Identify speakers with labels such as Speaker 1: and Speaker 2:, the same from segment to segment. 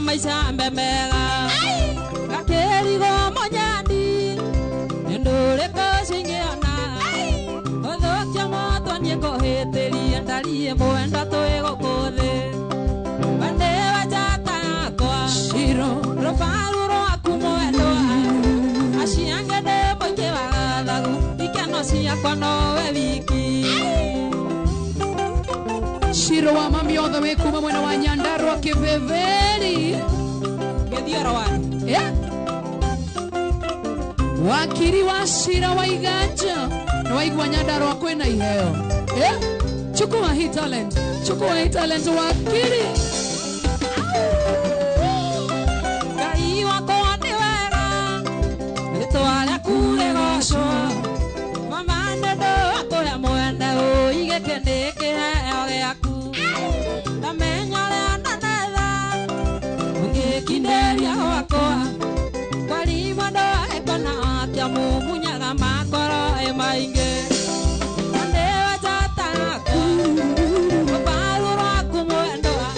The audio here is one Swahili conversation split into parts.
Speaker 1: Maisha mbemega Gakeri go monyani Ndore kosingiana Othokia moto nieko heteri Ndari mwenda toego kothe Bande wajata kwa Shiro Rofaruro akumoendoa Ashiangede moike wagathagu Ikeno siya kwa nowe wiki Shiro wa mami all the way kuma mwena wa Nyandarua Kiveveri Gediora wani Wakiri wa Shira wa Iganja Na waigu wa Nyandarua kwena iheo Chukua hii talent wakiri Gai wako ni wera Rituale kule gosho Mama ndodo wako ya mwende Uige kendeke heo geaku Kinderia wakoa Kwali mwando ekona Atia mumunyaga makoro emainge Ande wajata ako Waparuro aku mwendoa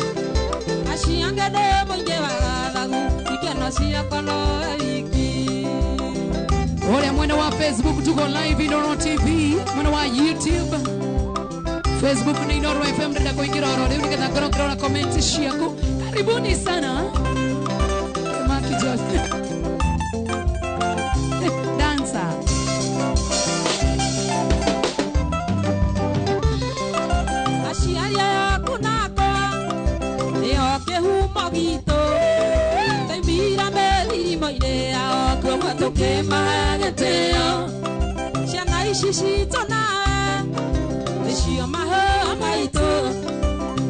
Speaker 1: Ashiangede mwinge wagathagu Ikeno siya kono wiki Ole mwene wa Facebook tuko live Inoro TV Mwene wa YouTube Facebook ni Inoro FM Dada kuingira orode Uniketa kero na komenti shiaku Karibuni sana Maki Josh Dancer Ashiaria ya kunako Leo kehumo gito Taimira melimo idea Kuma toke mageteo Shana ishishito na Nishio maho maito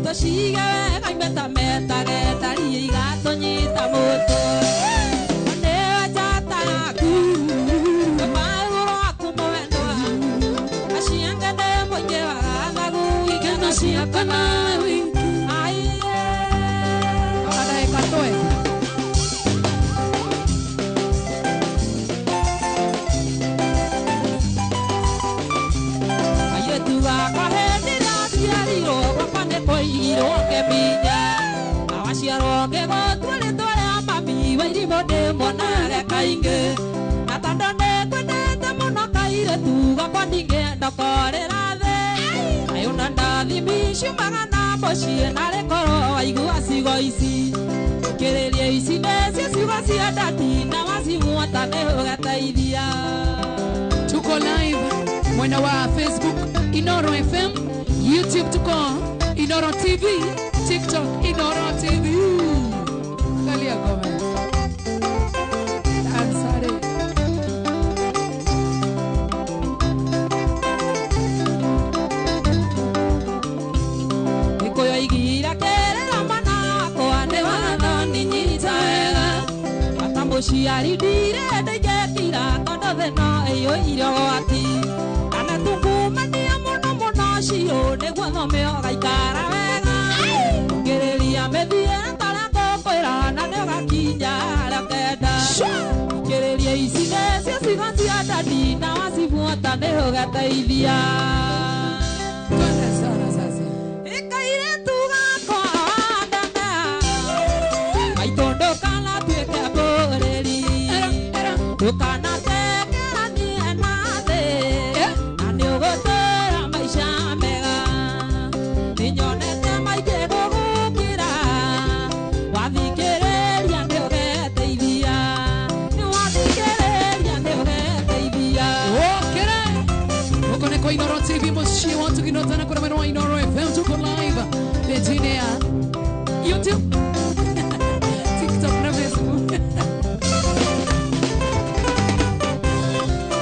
Speaker 1: Toshiga kaimeta meta Getari igato nyita moto Ande wajata aku Waparuro aku moendoa Ashiangede moike wagathagu Ikeno siya kono wiki Aiye Akadae katoe Ayetu wako hendira Tiariro wapane koiro keminya Awashiaro kego tuwele tuwele amami Wairimo de monare kainge Natandane kwendete mono kaire Tuga kwa ninge ndokore rathe Ayuna ndathimishi magana Moshie nare koro waigu asigo isi Kerelie isi nesi asigo siya dati Na wasimuata neho gataidhia Tuko live Mwena wa Facebook Inoro FM YouTube tuko Inoro TV TikTok Inoro TV Kalia comment Ansare Iko yo igira kere la mana Ko ane wana ninyita ega Atamboshi aridire de jetira Kondo veno eyo iro ati Anatungu mania mono mono Shio ne guano meo gaikara vega Kerelia medie Talako koira na nega kinja Lakeda Kerelia isine Siasi adadi na wasifuata neho gataidhia Twende sana sasa Ekaire tuga kwa andana Maitondo kala tueke aboreri Tukana tekera ni enade Nani ugotera maisha mega Ninyonete maike gugukira Wathikereria ni ugeteithia Wathikereria ni ugeteithia Okere Ukone kwa Inoro TV Moshie watu kinotana kuna mweno wa Inoro FM Tuko live Virginia YouTube TikTok na Facebook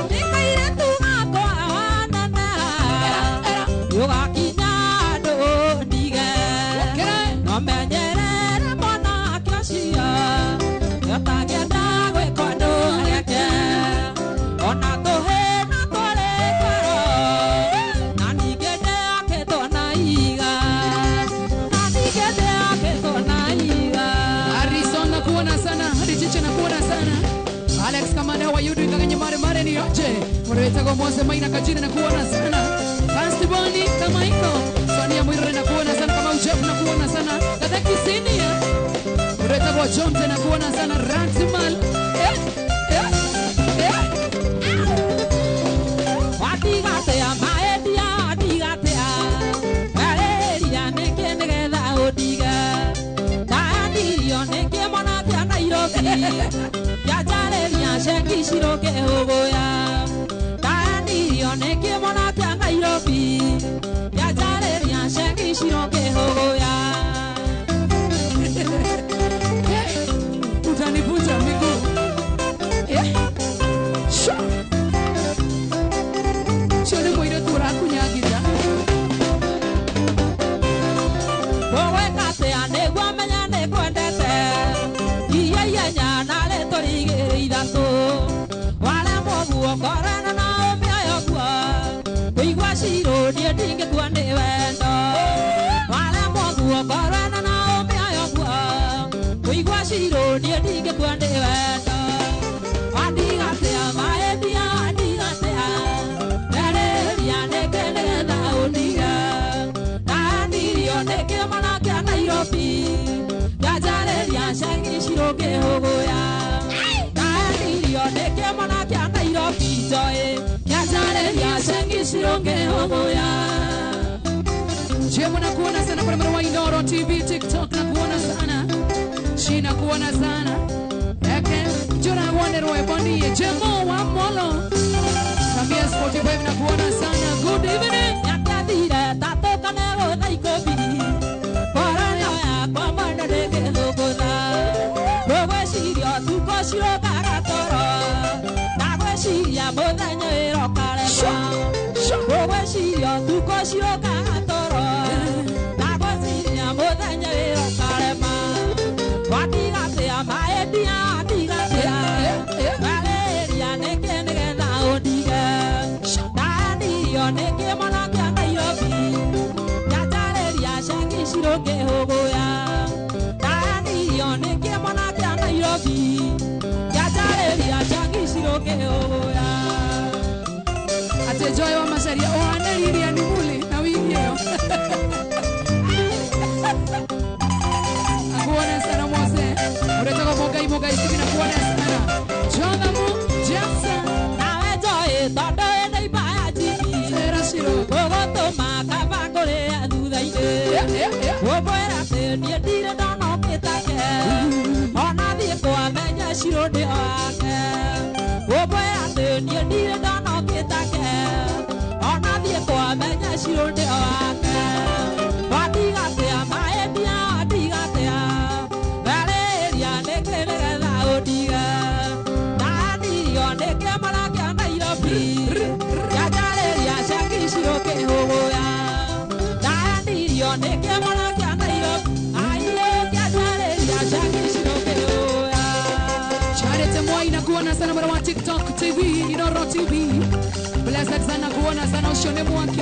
Speaker 1: Ikaire tuga kwa wanana Yoga kinyado ndige No menyerere mona kiashia Yotagia dagwe kwa doreke Ona tohe na tole kwaro Na nigede ake tona iga Na nigede ake tona iga Arizona kuona
Speaker 2: sana. Hadi chiche nakuona sana. Alex Kamane wa yudu inganye mare ni yote. Mureta kwa Mose Maina Kajina nakuona sana. Fast Boni kama iko. Sonia Mwirre nakuona sana kama Ujeff nakuona sana. Dada Kisinia. Mureta kwa Jomte nakuona sana. Rantimal.
Speaker 1: Wadigatea maedia wadigatea. Valeria neke negetha odiga. Taandirio neke monatia Nairobi. Yajareria shengi shiroke hogoya. Taandirio neke monatia Nairobi. Yajareria shengi shiroke hogoya.
Speaker 2: Utanivuta miguu. Shone moire tura kunyagira.
Speaker 1: Wowe kate anegwa menya ne kwendete. Iya nyana le torigere ithatu. Wale moguo korana na omioyo kwa. Kuigwa shiro die dinge kwa ni wendo. Wale moguo korana na omioyo kwa. Kuigwa shiro die dinge kwa ni wendo. Wadigatea maedia wadigatea. Valeria neke negetha odiga. Taandirio neke monatia Nairobi. Yajareria shengi shiroke hogoya. Taandirio neke monatia Nairobi joy. Yajareria shengi shiroke hogoya.
Speaker 2: Jemo nakuona sana kwa mwana wa Inoro TV, TikTok nakuona sana. Shina kuona sana. Eke, jona wonder wa Bondi, Jemo wa Molo. Kambia Spotify nakuona sana. Good evening.
Speaker 1: Yakadire tatoka nego Nairobi. Koranya ya kwa manda deke logoda. Wewe shirio tuko shiro kagatoro. Nagwe shiria modanya erokarema. Wewe shirio tuko shiro kagatoro. Nagwe shiria modanya erokarema. Wadigatea maedia wadigatea. Valeria neke negetha odiga. Taandirio neke monatia Nairobi. Yajareria shengi shiroke hogoya. Taandirio neke monatia Nairobi. Yajareria shengi shiroke hogoya.
Speaker 2: Ate Joy wa Masharia oane hili ya nimuli na wingeo. Nakuona sana Mose. Ureta kwa moga isimi nakuona sana. Jonathan Jackson.
Speaker 1: Nawe Joy todo ene ibaya jini.
Speaker 2: Sera shiro.
Speaker 1: Ogoto makabangore athutha-ine. Woboera te nie ndire ndono kitake. Ona thie kwa menya shiro ndi wake. Woboera te nie ndire ndono kitake. Ona thie kwa menya shiro ndi wake. Wadigatea maedia wadigatea. Valeria neke negetha odiga. Taandirio neke monatia Nairobi. Yajareria shengi shiroke hogoya. Taandirio neke monatia Nairobi. Aile yajareria shengi shiroke hogoya.
Speaker 2: Charity Moi nakuona sana mwana wa TikTok TV, Inoro TV. Blessed sana kuona sana Ushone Mwaki.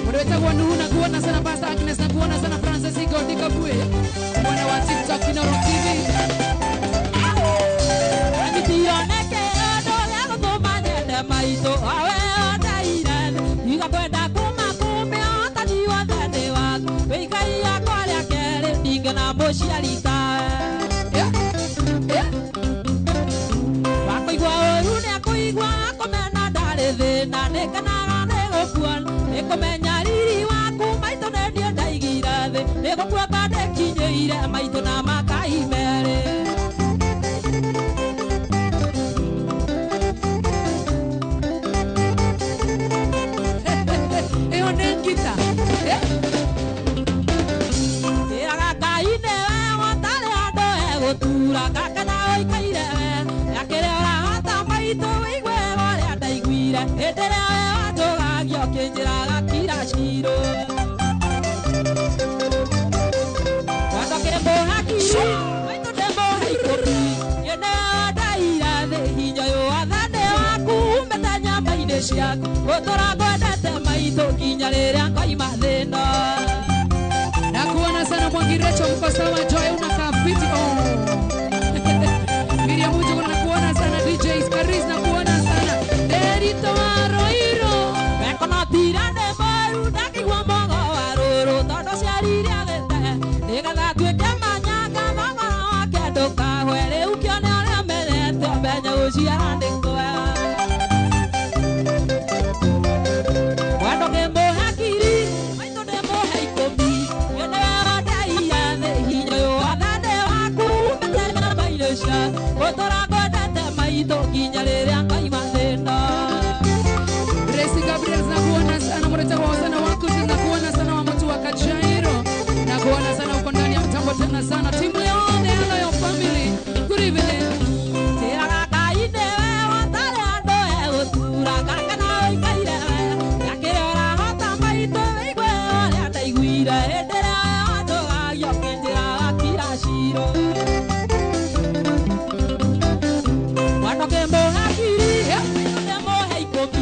Speaker 2: Mwana wa Nuhu nakuona sana Pastor Agnes nakuona sana Francis Igodi Kabwe. Mwana wa TikTok Inoro TV.
Speaker 1: Angidio neke odo ya gutuma nyende maito awe odaire. Igakwenda kuma kume otani wothe ni waku. Wikai yakwa ria keri ndinge na muciari tawe. Wakoigwa ũru nĩakũigwa akũmena ndarĩ thĩna nĩkenaga nĩgũkua nĩkũmenya riri waku maitũ nĩniĩ ndaigire thĩ nĩgũkua ngandĩkinyĩire maitũ na makai merĩ.
Speaker 2: Eyo nengita.
Speaker 1: Ĩraga Ngai nĩwe gũtarĩ andũ egũtura ngakena ũikaire we akĩrĩa ũrahota maitũ wĩigue ũrĩa ndaiguire hĩndĩ ĩrĩa we watũgagio kĩnjĩraga kira cirũ. Watokĩre mũhaki maitũ ndĩ mũhaikũki niĩ nĩwe ndaire thĩ hinya yothe nĩ waku umĩte nyama-inĩ ciaku gũtũra ngwendete maitũ nginya rĩrĩa ngoima thĩna.
Speaker 2: Nakuona sana Mwangi Rachel mko sawa Joy unakaa fiti.
Speaker 1: mahwele ukione ala melete Mbenya ujiara ndekwa Wando gembo hakiri Maito demo haikobi Yone wadai ya nehinya yo Adade waku Mbenya mailesha Otora godete maito Kinyalere angai matenda
Speaker 2: Grace Gabriel zinakuona sana mureta kwa wasana wako zinakuona sana wa mtu wa Kajairo na kuona sana uko ndani ya mtambo tena sana timu yote ya Lion Family good evening
Speaker 1: Tira kaide watale ando utura kakana ikaire yakira hata maito igwe wale ataiguira endera ando ayokendera akira shiro Watoke mboha kiri demo haikobi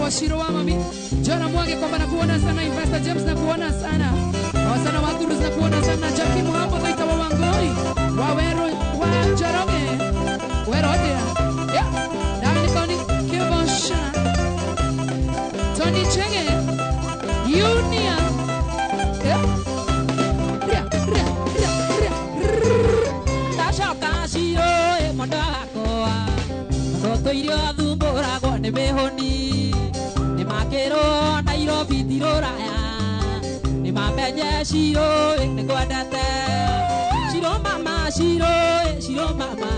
Speaker 2: Washiro wa mami Jona Mwage kwamba nakuona sana Investor James nakuona sana Wasana Wadhuru nakuona sana Jackie Muhambo Kaita wa Wangoi Wawero wa Jaroge Wero Odea Dani Koni Kibosha Tony Chenge Union
Speaker 1: Tasha Kashiro Mondo Hakoa Toto irio thumbura go ne mehoni Ni makero Nairobi tiroraya Ni mamenye shiro ne gwendete Shiro mama shiro mama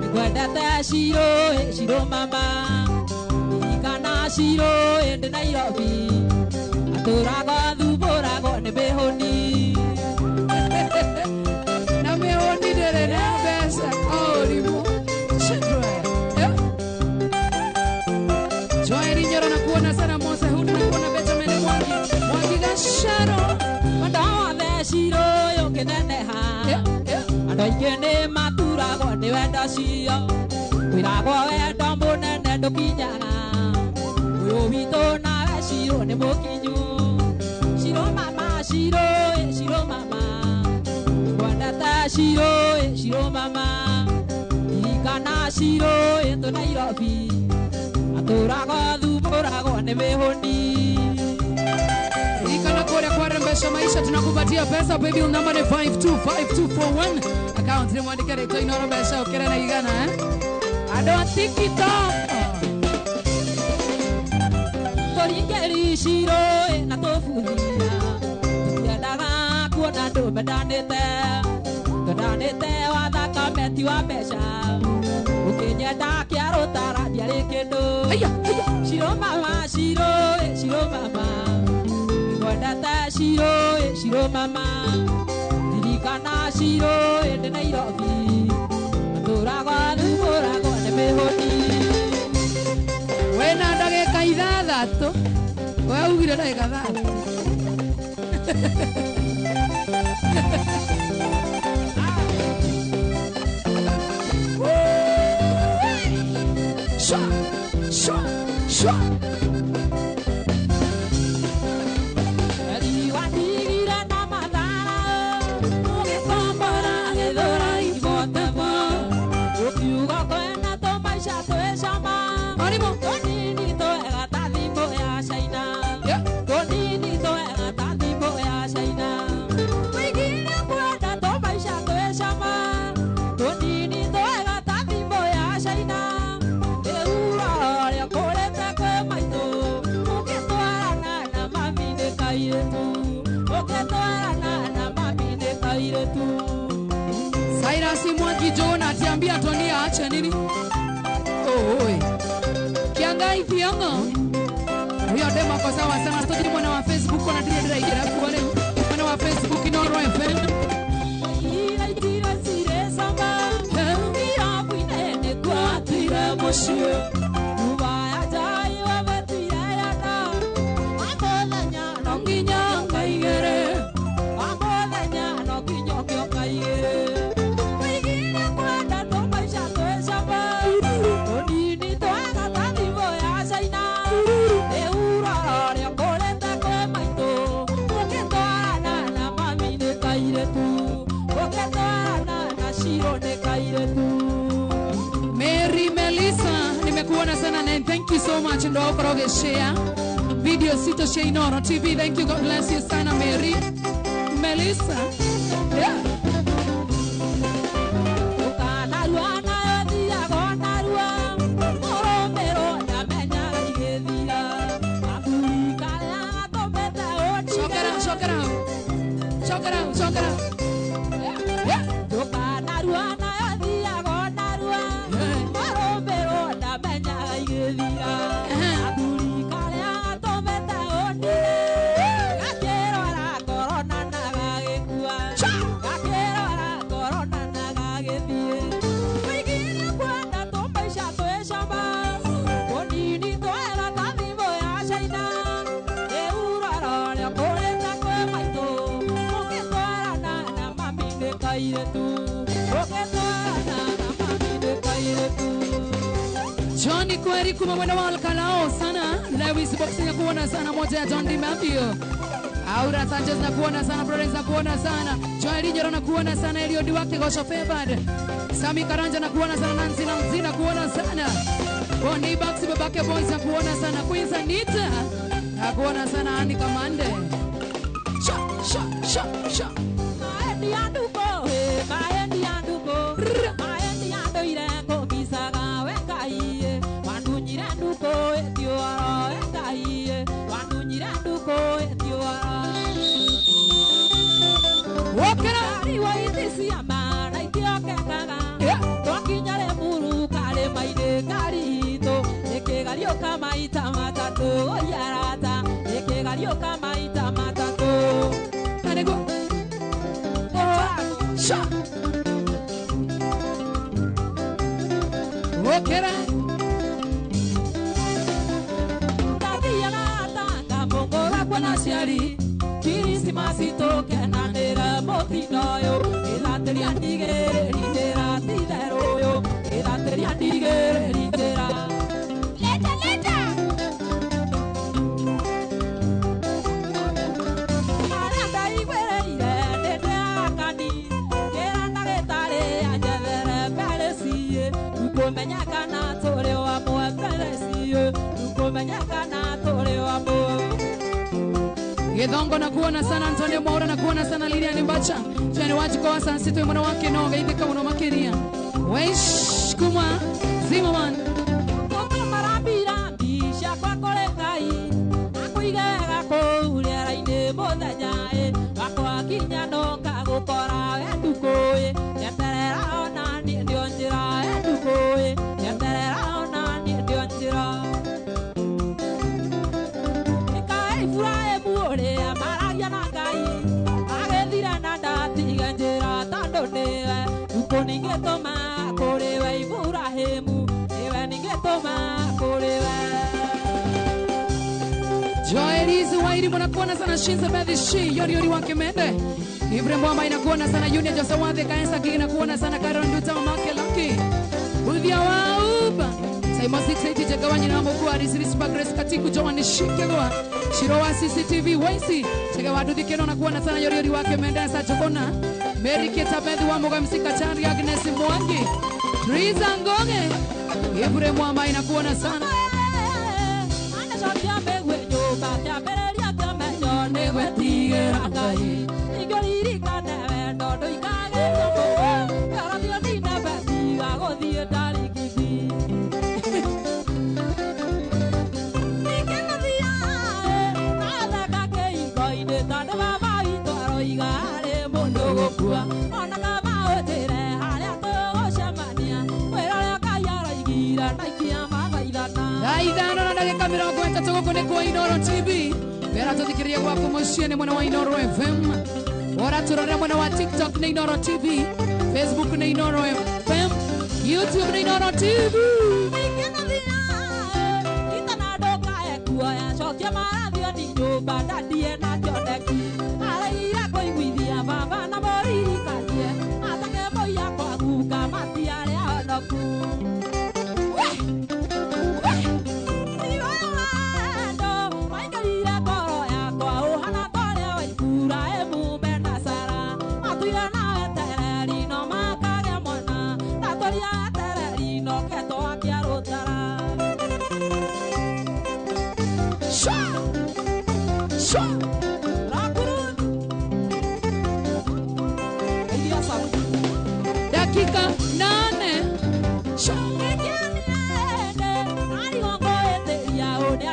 Speaker 1: Ni gwendete shiro mama Ikana shiro ende Nairobi Atura go thumbura go ne mehoni
Speaker 2: Na mehoni dere na besa Olivo Joy Nyoro nakuona sana Mose Hudu nakuona Benjamin Mwangi Gasharo
Speaker 1: Madawa the shiro yo kenene ha Ando ikene matura go ni wenda shio Kwira go wenda munene ndukinyaga Uyo wito na shiro ni mukinyu Shiro mama shiro mama Gwanda ta shiro mama Ikana shiro endo Nairobi Aturago thuburago ni mehoni
Speaker 2: Ikana kore kwa rembesha maisha tunakupatia pesa baby number ni 525241 account ni mwandike reto inorembesha ukere na igana Ado TikTok
Speaker 1: Toringeri shiro na tofuria Tukiendaga kuona ndo medanite Tudanite wathaka meti wa mbeca Ukinyenda kiaro taradia rikindu Shiro mama shiro mama Gwendete shiro mama Ririkana shiro ende Nairobi Aturago thuburago ni mehoni
Speaker 2: Wena ndagika ithathatũ we ugire ndagika thatũ Shwa
Speaker 1: Watigire na mathara Ugikombora githura ibotemo Ukiuga kwenda to maisha twecama
Speaker 2: Marimo
Speaker 1: Tonini twega ta thimũ ya China Tonini twega ta thimũ ya China Wigire kwenda to maisha twecama Tonini twega ta thimũ ya China Eura rĩa kũrĩte kwĩ maitũ Ũgĩtwarana na mami nĩ kairĩtu Ũgĩtwarana na mami nĩ kairĩtu
Speaker 2: Cyrus Mwangi John atiambia Tony aache nini Oi Kiangai Thiongo Huyo demo kwa sawa sana Stoji mwana wa Facebook Kona dire igira kuwale Mwana wa Facebook Inoro FM
Speaker 1: Ira itira sire samba Ira buinene kwa tira mosio Ubaya jai wa betira yana Amolanya nonginya ngaigere Amolanya nonginya kyo ngaigere Wigire kwenda to maisha twecamba Tonini twega ta thimũ ya China Eura rĩa kũrĩte kwĩ maitũ Ũgĩtwarana na mami nĩ kairĩtu Ũgĩtwarana na shiro nĩ kairĩtu
Speaker 2: kuona sana and thank you so much ndo ukoroge share video sito share Inoro TV. Thank you, God bless you sana Mary Melissa. Yeah. Shock it out. Yeah. Johnny Kweri kuma mwenda walkalao sana. Lewis Boxing na kuona sana moja ya John D. Matthew. Aura Sanchez na kuona sana. Florence na kuona sana. Joy Rijero na kuona sana. Elio Diwake Gosho Favored. Sami Karanja na kuona sana. Nancy Nancy na kuona sana. Bonnie Baxi Babake Boys na kuona sana. Queen Anita na kuona sana. Andy Kamande. Sha.
Speaker 1: Maendi anduko, maendi anduko. Maendi ando irengo bisaga wengai. Wandu nyirenduko etioara wengai. Wandu nyirenduko etioara.
Speaker 2: Wokera.
Speaker 1: Riwa itisi amana itioke kaga. Twakinyare muru kare maide karito. Ekegario kama itamatato oyarata. Ekegario kama itamatato.
Speaker 2: Kanego. Sha. Wokera.
Speaker 1: Tadia na tanga mongora kwa nasiari. Kirismasi toke na nera motinoyo. Elateri andigere ritera tideroyo. Elateri andigere ritera. Leta. Aranda igwere ire nete akani. Kera nagetare anjevere peresiye. Ukomenya na tore wa mo peresiye. Ukomenya na tore wa mo.
Speaker 2: Githongo na kuona sana. Antonio Maura na kuona sana. Lilian Mbacha Jani Wajiko wa San Sito mwana wake no gaithika muno makiria. Weish kuma Zimmerman
Speaker 1: Koko marambira bisha kwa kore ngai. Akuigega kuurera ine muthenya Wakwa kinya no kagukora endukoe. Yeterera ona ni ndio njira endukoe. Yeterera ona ni ndio njira. Ikai furae muore amaragia na ngai. Agethira na ndatiga njira tando niwe. Uko ningetoma kuriwe Ibrahimu. Iwe ningetoma kuriwe.
Speaker 2: Joelizi Wairi mwana kuona sana. Shinza Bethi Shi Yori wake mende Ibrahim Mwamba inakuona sana. Junior Jose Wadhe Kaensa Kiki inakuona sana. Karen Nduta mamake Lucky Udhia Wauba Saimo 680 Jagawanyi na mambo kuwa Rispa Grace Katiku Joani Shikewa Shirowa CCTV Waisi Jagawa Dudikeno nakuona sana. Yori wake mende Sa Chokona Mary Keta Bethi Wamoga Msika Chari Agnes Mwangi Triza Ngonge Ibrahim Mwamba inakuona sana. Aidano na ndagika mirongo itatu guku ni kwa Inoro TV. Vera tuthikiria gwaku muciĩ nĩ mwena wa Inoro FM. Ora turore mwena wa TikTok nĩ Inoro TV, Facebook nĩ Inoro FM, YouTube nĩ Inoro TV.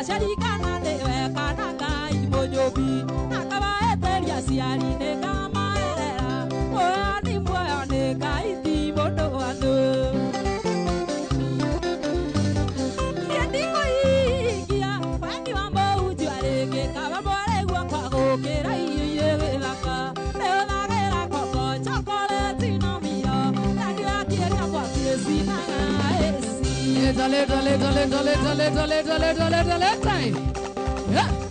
Speaker 1: sharikana dewe kana kai monyobi nakaba eteria siari ne kama era oani moya ne kai ti bodo ando yendiko igia kwani wambo ujuarege kaba bore gwa kwa gokera iye welaka eona gera koko chocolate no mio nagira kiera kwa kiesina Later. Yeah.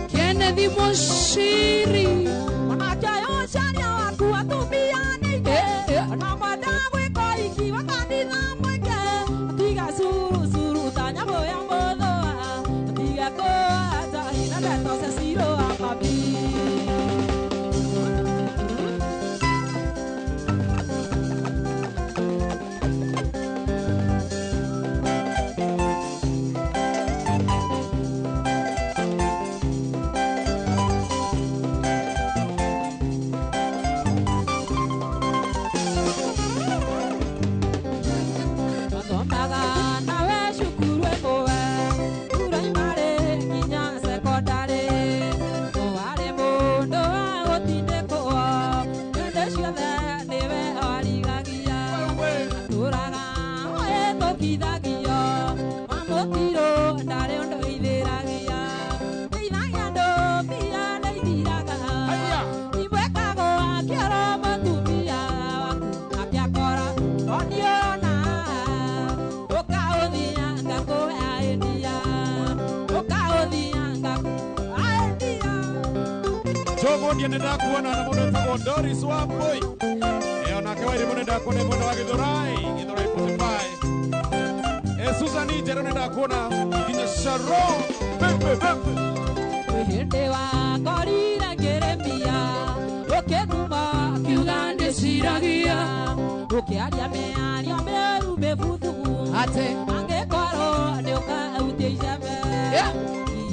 Speaker 1: Kennedy Moshiri Wanajayo shania waku watubiani Wanamadabwe kwa iki wakandina mweke Tiga suru tanya boya mbodoa Tiga koa jahina leto se siro akabi
Speaker 3: Nenda kuona na muda tako Doris Wambui na kawaida nenda kuona muda wa Githurai 45 Susani jero nenda kuona kinya Sharon pepe
Speaker 1: Wihinde wa korira Jeremia okenuma kiugande siragia okiaria mearia meru mefutu
Speaker 2: ate
Speaker 1: angekoro ndoka utejame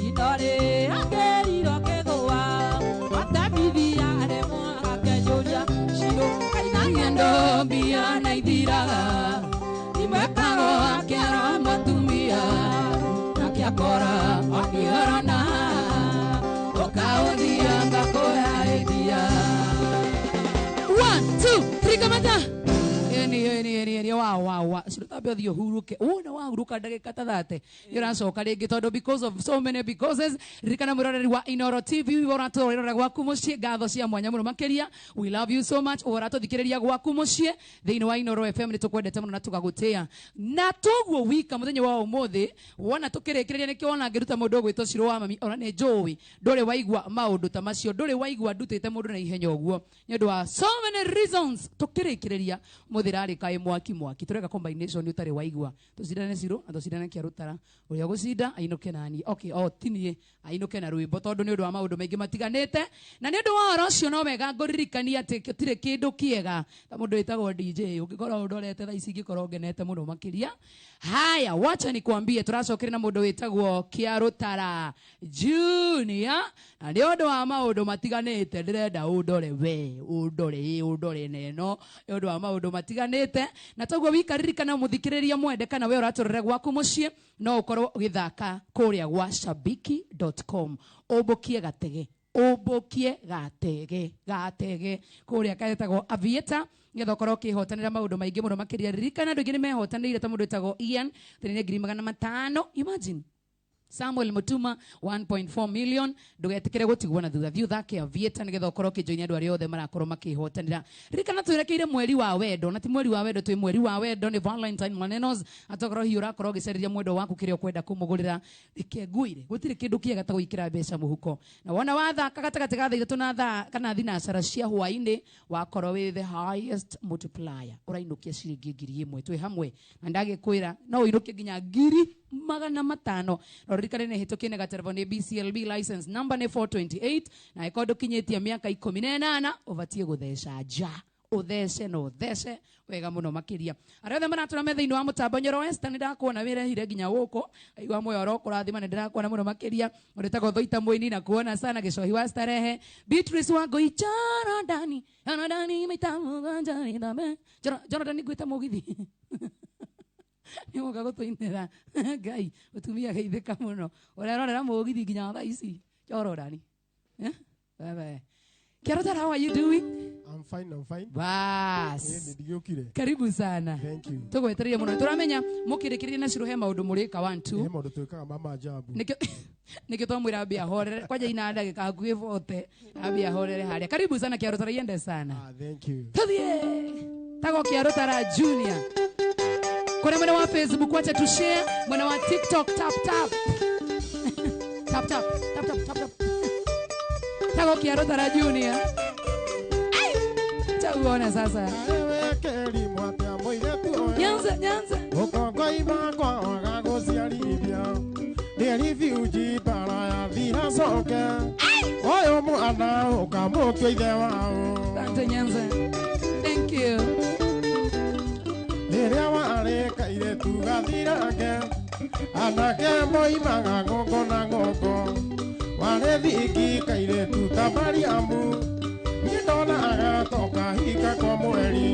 Speaker 1: idore ageriro kegoa atabithia remo akejoria shiro kainanyendo bia na idiraga imekago akiara matumia akiakora akiorana okaodia ngakoya edia
Speaker 2: 1 2 3 kamata ni wa sitabe thio huruke una wa huruka ndagika ta 30 iracoka ringi tondu because of so many becauses ririkana mwiroreri wa Inoro TV woratorera gwaku mucii ngatho cia mwanya muno makiria we love you so much woratuthikireria gwaku mucii thiini wa Inoro FM ni tukwendete muno na tugagutia na toguo wika muthenya wa umuthi wona tukirikireria nikio wona ngiruta mundu gwitwo Ciro wa mami ona ni njui nduri waigua maundu ta macio nduri waigua ndutite mundu na ihenya uguo ni undu wa so many reasons tukirikireria muthirari kai mwaki tureka combination utari waigua tucidane Ciro na tucidane Kiarutara uria gucinda ainuke nani okay tinie ainuke na rwimbo tondu ni undu wa maundu maingi matiganite na ni undu wa rocio no wega nguririkania ati tire kindu kiega ta mundu witagwo DJ ungikorwo ndorete tha ici ngikorwo ngenete muno makiria haya wacha nikwambie turacokere na mundu witagwo Kiarutara Junior na ni undu wa maundu matiganite ndirenda undore we undore neno ni undu wa maundu matiganite na toguo wikaririkana muthikiriria mwende kana we uratorere gwaku mucii no ukorwo ugithaka kuria gwa shabiki.com ubukie gatege kuria kaetagwo Aviator ngetha ukorwo ukihotanira maundu maingi muno makiria ririkana andu ingi mehotanire ta mundu witagwo Ian tene ngiri 500 imagine Samuel Mutuma 1.4 million ndugetikire gutigwo na thutha thiu thake Aviator nigetha ukorwo kijoinia andu aria othe marakorwo makihotanira ririkana twerekeire mweri wa wendo na ti mweri wa wendo twi mweri wa wendo ni Valentine Manenos atokorwo hiyo urakorwo giceriria mwendo waku kiria ukwenda kumugurira ikenguire gutire kindu kiega ta gwikira mbeca muhuko na wona wathaka gatagati ga thaitatu na thaa kana thinacara cia hwaini wakorwo wi the highest multiplier urainukia ciringi 1000 twi hamwe na ndagikwira no uinukie nginya 500 ririkana ni hitukine ga telefoni BCLB license number ni 428 na ikodo kinyetia miaka 18 uvatie gutheca ja uthece wega muno makiria arathe maratura metha-ini wa mutambo Nyoro Esther ndakuona wirehire nginya guku aigua moyo urokurathima ndirakuona muno makiria uritagwo Thoita Muini na kuona sana gicohi wa starehe Beatrice Wangui Jonathan mitamu ganjani dame Jonathan gwita mugithi ni moga gutuinira ngai utumia geithika muno urerorera mugithi nginya thaa ici Jonathan bye Kiarutara, how are you doing?
Speaker 4: I'm fine.
Speaker 2: Bas. Karibu sana.
Speaker 4: Thank you.
Speaker 2: Tugwetereire muno. Turamenya mukirikirie na Ciro he maundu murika 1 2.
Speaker 4: He maundu twikaga mama ajabu.
Speaker 2: Nikio twamwira ambia horere. Kwaja ina ndagika hakuhi 40. Ambia horere haria. Karibu sana Kiarutara yende sana.
Speaker 4: Thank you.
Speaker 2: Tuthie. Tago Kiarutara Junior. Kuna mwana wa Facebook wacha tu share, mwana wa TikTok tap. Tap. Tago Kiarutara Junior. Chauona sasa. Nyanza.
Speaker 4: Ukongoi bakwa wagaguciarithia. Ni refugee bara ya thira coke. Oyo mwana ukamukio ithe wao.
Speaker 2: Asante Nyanza. Thank you.
Speaker 4: Niria warekaire tugathirage. Anake moimaga ngoko na ngoko. Warethi kaire tutabariamu. Ndona agatoka hika kwa mweri